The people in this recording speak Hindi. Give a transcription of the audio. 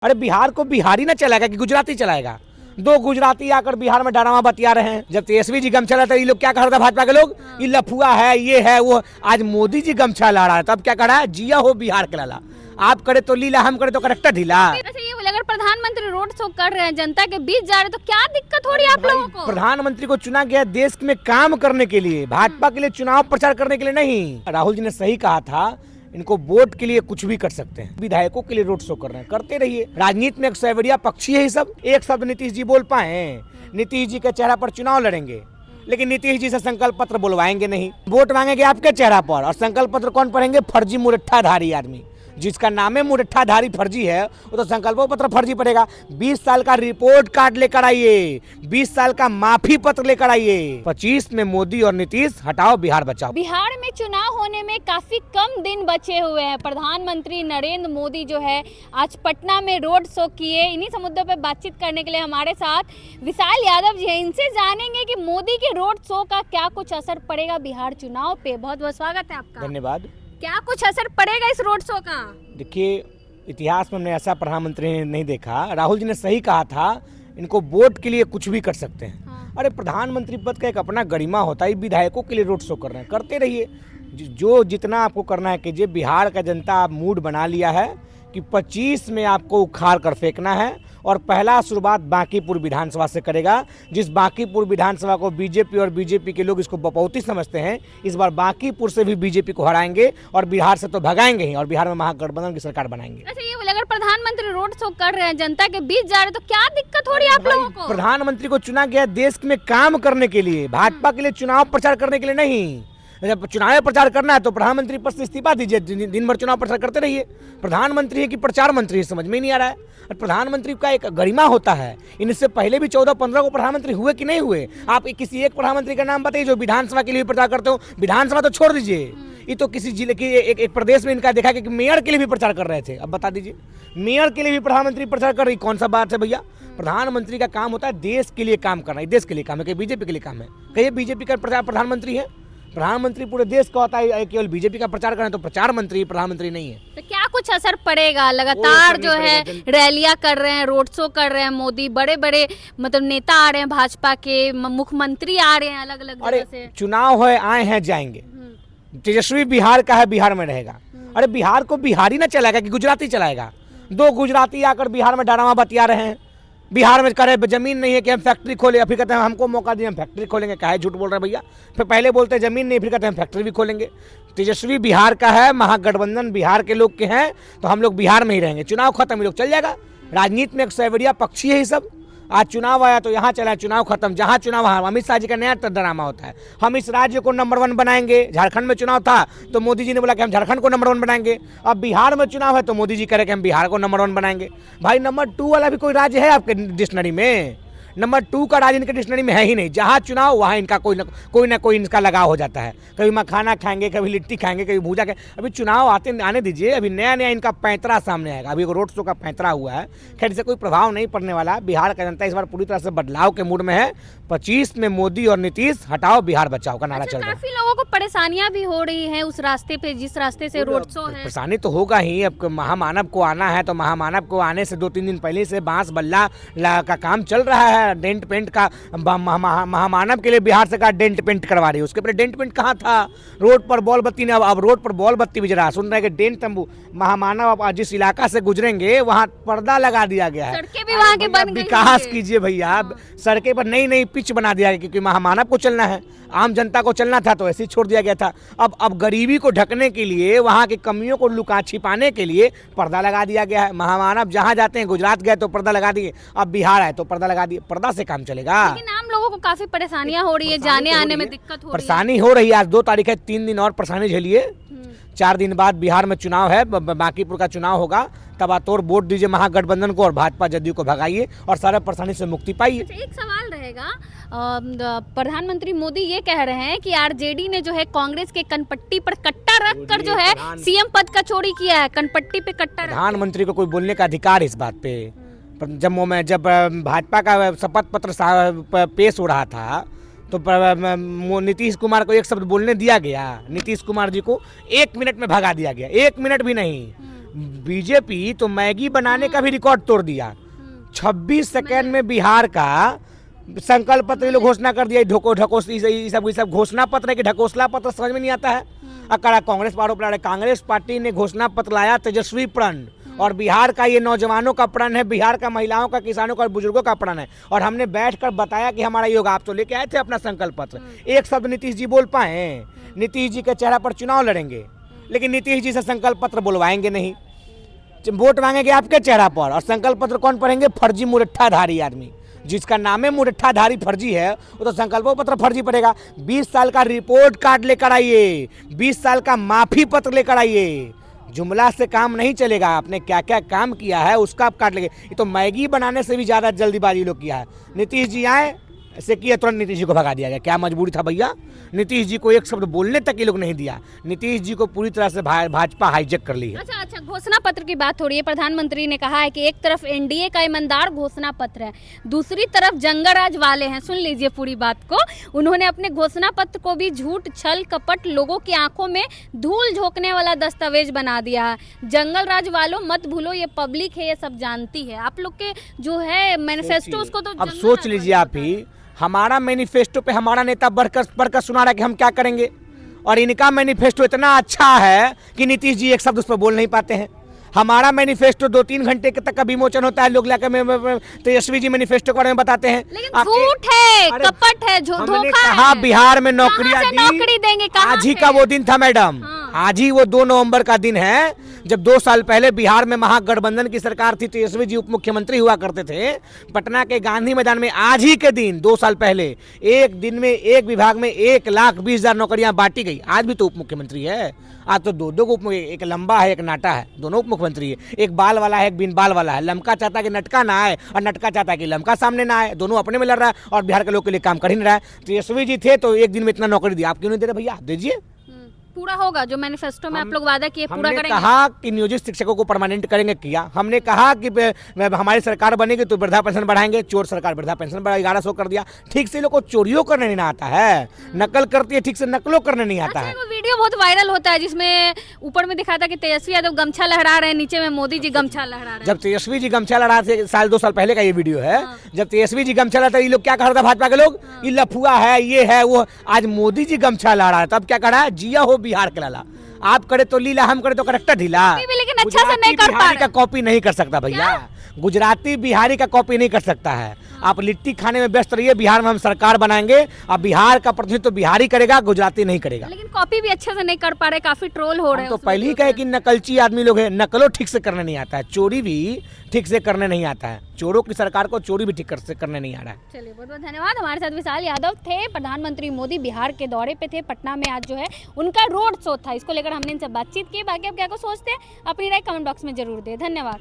अरे बिहार को बिहारी ना चलाएगा कि गुजराती चलाएगा? दो गुजराती आकर बिहार में डरामा बतिया रहे हैं। जब तेजस्वी जी गमछा लाते ये लोग क्या कह रहे थे भाजपा के लोग, ये लफुआ है, ये है वो। आज मोदी जी गमछा ला रहा है तब क्या कह रहा है, जिया हो बिहार के लाला। आप करे तो लीला, हम करे तो करेक्टर ढीला। अच्छा ये बोले, अगर प्रधानमंत्री रोड शो कर रहे हैं, जनता के बीच जा रहे हैं, तो क्या दिक्कत हो रही है आप लोगों को? प्रधानमंत्री को चुना गया देश में काम करने के लिए, भाजपा के लिए चुनाव प्रचार करने के लिए नहीं। राहुल जी ने सही कहा था, इनको वोट के लिए कुछ भी कर सकते हैं। विधायकों के लिए रोड शो कर रहे हैं, करते रहिए। राजनीति में एक सैवरिया पक्षी है ये सब। एक शब्द नीतीश जी बोल पाए? नीतीश जी के चेहरा पर चुनाव लड़ेंगे, लेकिन नीतीश जी से संकल्प पत्र बुलवाएंगे नहीं। वोट मांगेंगे आपके चेहरा पर, और संकल्प पत्र कौन पढ़ेंगे? फर्जी मुरट्ठाधारी आदमी, जिसका नाम है मुरट्ठाधारी फर्जी है, वो तो संकल्प पत्र फर्जी पड़ेगा। 20 साल का रिपोर्ट कार्ड लेकर आइए, 20 साल का माफी पत्र लेकर आइए। 25 में मोदी और नीतीश हटाओ बिहार बचाओ। बिहार में चुनाव होने में काफी कम दिन बचे हुए हैं। प्रधानमंत्री नरेंद्र मोदी जो है आज पटना में रोड शो किए। इन्हीं से मुद्दों पे बातचीत करने के लिए हमारे साथ विशाल यादव जी हैं। इनसे जानेंगे कि मोदी के रोड शो का क्या कुछ असर पड़ेगा बिहार चुनाव पे। बहुत बहुत स्वागत है आपका। धन्यवाद। क्या कुछ असर पड़ेगा इस रोड शो का? देखिए, इतिहास में हमने ऐसा प्रधानमंत्री नहीं देखा। राहुल जी ने सही कहा था, इनको वोट के लिए कुछ भी कर सकते हैं। हाँ। अरे प्रधानमंत्री पद का एक अपना गरिमा होता है। विधायकों के लिए रोड शो कर रहे हैं, करते रहिए। जो जितना आपको करना है कीजिए। बिहार का जनता आप मूड बना लिया है कि 25 में आपको उखाड़ कर फेंकना है, और पहला शुरुआत बांकीपुर विधानसभा से करेगा। जिस बांकीपुर विधानसभा को बीजेपी और बीजेपी के लोग इसको बपौती समझते हैं, इस बार बांकीपुर से भी बीजेपी को हराएंगे और बिहार से तो भगाएंगे ही, और बिहार में महागठबंधन की सरकार बनाएंगे। अच्छा ये बोले, अगर प्रधानमंत्री रोड शो कर रहे हैं, जनता के बीच जा रहे हैं, तो क्या दिक्कत हो रही है आप लोगों को? प्रधानमंत्री को चुना गया देश में काम करने के लिए, भाजपा के लिए चुनाव प्रचार करने के लिए नहीं। जब चुनाव प्रचार करना है तो प्रधानमंत्री पद से इस्तीफा दीजिए, दिन भर चुनाव प्रचार करते रहिए। प्रधानमंत्री है कि प्रचार मंत्री है, समझ में नहीं आ रहा है। और प्रधानमंत्री का एक गरिमा होता है। इनसे पहले भी 14-15 को प्रधानमंत्री हुए कि नहीं हुए? आप किसी एक प्रधानमंत्री का नाम बताइए जो विधानसभा के लिए प्रचार करते हो। विधानसभा तो छोड़ दीजिए, ये तो किसी जिले की एक प्रदेश में इनका देखा कि मेयर के लिए भी प्रचार कर रहे थे। अब बता दीजिए, मेयर के लिए भी प्रधानमंत्री प्रचार कर रही, कौन सा बात है भैया? प्रधानमंत्री का काम होता है देश के लिए काम करना। देश के लिए काम है कि बीजेपी के लिए काम है? कहिए बीजेपी का प्रधानमंत्री है? प्रधानमंत्री पूरे देश का होता है, केवल बीजेपी का प्रचार करें तो प्रचार मंत्री, प्रधानमंत्री नहीं है। तो क्या कुछ असर पड़ेगा? लगातार जो है रैलियां कर रहे हैं, रोड शो कर रहे हैं मोदी, बड़े बड़े मतलब नेता आ रहे हैं, भाजपा के मुख्यमंत्री आ रहे हैं अलग अलग जगह से। चुनाव है, आए हैं जाएंगे। तेजस्वी बिहार का है, बिहार में रहेगा। अरे बिहार को बिहारी ना चलाएगा कि गुजराती चलाएगा? दो गुजराती आकर बिहार में डरामा बतिया रहे हैं। बिहार में करे जमीन नहीं है कि हम फैक्ट्री खोले, फिर कहते हैं हमको मौका दिए हम फैक्ट्री खोलेंगे। काहे झूठ बोल रहे हैं भैया? फिर पहले बोलते हैं जमीन नहीं, फिर कहते हैं फैक्ट्री भी खोलेंगे। तेजस्वी बिहार का है, महागठबंधन बिहार के लोग के हैं, तो हम लोग बिहार में ही रहेंगे। चुनाव खत्म, ये लोग चल जाएगा। राजनीति में एक सैवरिया पक्षी है ये सब। आज चुनाव आया तो यहाँ चला, चुनाव खत्म, जहाँ चुनाव वहाँ। अमित शाह जी का नया ड्रामा होता है, हम इस राज्य को नंबर 1 बनाएंगे। झारखंड में चुनाव था तो मोदी जी ने बोला कि हम झारखंड को नंबर 1 बनाएंगे। अब बिहार में चुनाव है तो मोदी जी कह रहे कि हम बिहार को नंबर 1 बनाएंगे। भाई नंबर 2 वाला भी कोई राज्य है आपके डिक्शनरी में? नंबर 2 का राज्य इनके डिक्शनरी में है ही नहीं। जहाँ चुनाव वहाँ इनका कोई ना कोई इनका लगाव हो जाता है। कभी मखाना खाएंगे, कभी लिट्टी खाएंगे, कभी भूजा खाएंगे। अभी चुनाव आने दीजिए, अभी नया नया इनका पैंतरा सामने आएगा। अभी रोड शो का पैंतरा हुआ है, खैर इससे कोई प्रभाव नहीं पड़ने वाला। बिहार का जनता इस बार पूरी तरह से बदलाव के मूड में है। 25 में मोदी और नीतीश हटाओ बिहार बचाओ का नारा चल रहा है। काफी लोगों को परेशानियां भी हो रही है उस रास्ते पे, जिस रास्ते से रोड शो है। परेशानी तो होगा ही। अब महामानव को आना है तो महामानव को आने से 2-3 दिन पहले से बांस बल्ला का काम चल रहा है। डेंट पेंट का महामानव के लिए बिहार सरकार डेंट पेंट करवा रही है। उसके पहले डेंट पेंट कहाँ था? रोड पर बॉल बत्ती ने, अब रोड पर बॉल बत्ती भी जरा सुन रहे हैं कि डेंट तंबू महामानव अब जिस इलाका से गुजरेंगे वहाँ पर्दा लगा दिया गया है। सड़कें भी वहाँ के बन गई। विकास कीजिए भैया, सड़कें पर नई पिच बना दिया गया, क्योंकि महामानव को चलना है, आम जनता को चलना था तो ऐसे ही छोड़ दिया गया था। अब गरीबी को ढकने के लिए, वहाँ की कमियों को लुका छिपाने के लिए पर्दा लगा दिया गया है। महामानव जहाँ जाते हैं, गुजरात गए तो पर्दा लगा दिए, अब बिहार आए तो पर्दा लगा दिए। पर्दा से काम चलेगा? लेकिन आम लोगों को काफी परेशानियां हो रही है, जाने आने में दिक्कत हो रही है। परेशानी हो रही है। आज 2 तारीख है, 3 दिन और परेशानी झेलिए। 4 दिन बाद बिहार में चुनाव है, बांकीपुर का चुनाव होगा। तब तोड़ वोट दीजिए महागठबंधन को और भाजपा जदयू को भगाइए और सारे परेशानी से मुक्ति पाइए। एक सवाल रहेगा, प्रधानमंत्री मोदी ये कह रहे हैं कि आरजेडी ने जो है कांग्रेस के कनपट्टी पर कट्टा रख कर जो है सीएम पद का चोरी किया है। कनपट्टी पे कट्टा। प्रधानमंत्री को कोई बोलने का अधिकार इस बात पे? जब भाजपा का शपथ पत्र पेश हो रहा था तो नीतीश कुमार को एक शब्द बोलने दिया गया। नीतीश कुमार जी को 1 मिनट में भगा दिया गया, 1 मिनट भी नहीं। बीजेपी तो मैगी बनाने का भी रिकॉर्ड तोड़ दिया। 26 सेकेंड में बिहार का संकल्प पत्र ये लोग घोषणा कर दिया। ढकोस ये सब घोषणा पत्र है कि ढकोसला पत्र, समझ में नहीं आता है। अकड़ा कांग्रेस पर आरोप लगा रहे, कांग्रेस पार्टी ने घोषणा पत्र लाया तेजस्वी प्रण, और बिहार का ये नौजवानों का प्रण है, बिहार का महिलाओं का, किसानों का और बुजुर्गों का प्रण है। और हमने बैठकर बताया कि हमारा योग, आप तो लेके आए थे अपना संकल्प पत्र, एक शब्द नीतीश जी बोल पाए? नीतीश जी के चेहरा पर चुनाव लड़ेंगे, लेकिन नीतीश जी से संकल्प पत्र बुलवाएंगे नहीं, वोट मांगेंगे आपके चेहरा पर, और संकल्प पत्र कौन पढ़ेंगे? फर्जी मुरट्ठाधारी आदमी, जिसका नाम है मुरट्ठाधारी फर्जी है, वो तो संकल्प पत्र फर्जी पड़ेगा। 20 साल का रिपोर्ट कार्ड लेकर आइए, 20 साल का माफी पत्र लेकर आइए। जुमला से काम नहीं चलेगा, आपने क्या क्या काम किया है उसका आप काट लेंगे। ये तो मैगी बनाने से भी ज़्यादा जल्दीबाजी लोग किया है। नीतीश जी आए, ऐसे किया, तुरंत नीतीश जी को भगा दिया गया। क्या मजबूरी था भैया? नीतीश जी को एक शब्द बोलने तक ये लोग नहीं दिया। नीतीश जी को पूरी तरह से भाजपा हाईजेक कर ली है। अच्छा, घोषणा पत्र की बात हो रही है। प्रधानमंत्री ने कहा है कि एक तरफ एनडीए का ईमानदार घोषणा पत्र है, दूसरी तरफ जंगल राज वाले हैं। सुन लीजिए पूरी बात को। उन्होंने अपने घोषणा पत्र को भी झूठ, छल, कपट, लोगों की आंखों में धूल झोंकने वाला दस्तावेज बना दिया है। जंगल राज वालों मत भूलो, ये पब्लिक है, ये सब जानती है। आप लोग के जो है मैनिफेस्टो, उसको तो अब सोच लीजिए आप ही, हमारा मैनिफेस्टो पे हमारा नेता बढ़कर सुना रहा है कि हम क्या करेंगे, और इनका मैनिफेस्टो इतना अच्छा है कि नीतीश जी एक शब्द उस पर बोल नहीं पाते हैं। हमारा मैनिफेस्टो 2-3 घंटे तक का विमोचन होता है, लोग लाकर तेजस्वी जी मैनिफेस्टो के बारे में बताते हैं। लेकिन झूठ है, कपट है, धोखा कहा बिहार में नौकरियां दी, नौकरी देंगे, आज ही का वो दिन था मैडम। आज ही वो 2 नवंबर का दिन है जब 2 साल पहले बिहार में महागठबंधन की सरकार थी, तेजस्वी जी उप मुख्यमंत्री हुआ करते थे। पटना के गांधी मैदान में आज ही के दिन 2 साल पहले एक दिन में एक विभाग में 1,20,000 नौकरियां बांटी गई। आज भी तो उप मुख्यमंत्री है। आज तो दो को, एक लंबा है एक नाटा है, दोनों उप मुख्यमंत्री है। एक बाल वाला है, एक बिन बाल वाला है। लमका चाहता है कि नटका ना आए, और नटका चाहता है कि लमका सामने ना आए। दोनों अपने में लड़ रहा है और बिहार के लोग के लिए काम कर ही नहीं रहा है। तेजस्वी जी थे तो एक दिन में इतना नौकरी दिया, आप क्यों नहीं दे रहे भैया? दीजिए, पूरा होगा जो मैनिफेस्टो में आप लोग वादा किए, पूरा करेंगे। कहा कि नियोजित शिक्षकों को परमानेंट करेंगे, किया। हमने कहा कि हमारी सरकार बनेगी तो वृद्धा पेंशन बढ़ाएंगे, चोर सरकार वृद्धा पेंशन बढ़ा 1100 कर दिया। ठीक से लोग को चोरियों करने नहीं आता है, नकल करती है, ठीक से नकलों करने नहीं आता है। वो वीडियो बहुत वायरल होता है जिसमें ऊपर में दिखाता कि तेजस्वी यादव गमछा लहरा रहे हैं, नीचे में मोदी जी गमछा लहरा रहे हैं। जब तेजस्वी जी गमछा लहरा थे, 2 साल पहले का ये वीडियो है। जब तेजस्वी जी गमछा लहरा, ये लोग क्या कह रहा था भाजपा के लोग? ये लफुआ है, ये है वो। आज मोदी जी गमछा लहरा है, तब क्या कह रहा है? जिया हो बिहार के लाला। आप करे तो लीला, हम करे तो करेक्टर ढीला। लेकिन अच्छा से नहीं कर पा रहे। का कॉपी नहीं कर सकता भैया, गुजराती बिहारी का कॉपी नहीं कर सकता है। आप लिट्टी खाने में व्यस्त रहिए, बिहार में हम सरकार बनाएंगे, अब बिहार का प्रतिनिधित्व तो बिहारी करेगा, गुजराती नहीं करेगा। लेकिन कॉपी भी अच्छे से नहीं कर पा रहे, काफी ट्रोल हो रहे हैं। तो पहले ही कहे कि नकलची आदमी लोग हैं, नकलो ठीक से करने नहीं आता है, चोरी भी ठीक से करने नहीं आता है। चोरों की सरकार को चोरी भी ठीक से करने नहीं आ रहा है। चलिए, बहुत बहुत धन्यवाद। हमारे साथ विशाल यादव थे। प्रधानमंत्री मोदी बिहार के दौरे पे थे, पटना में आज जो है उनका रोड शो था, इसको लेकर हमने इनसे बातचीत की। बाकी आप क्या को सोचते हैं, अपनी राय कमेंट बॉक्स में जरूर दें। धन्यवाद।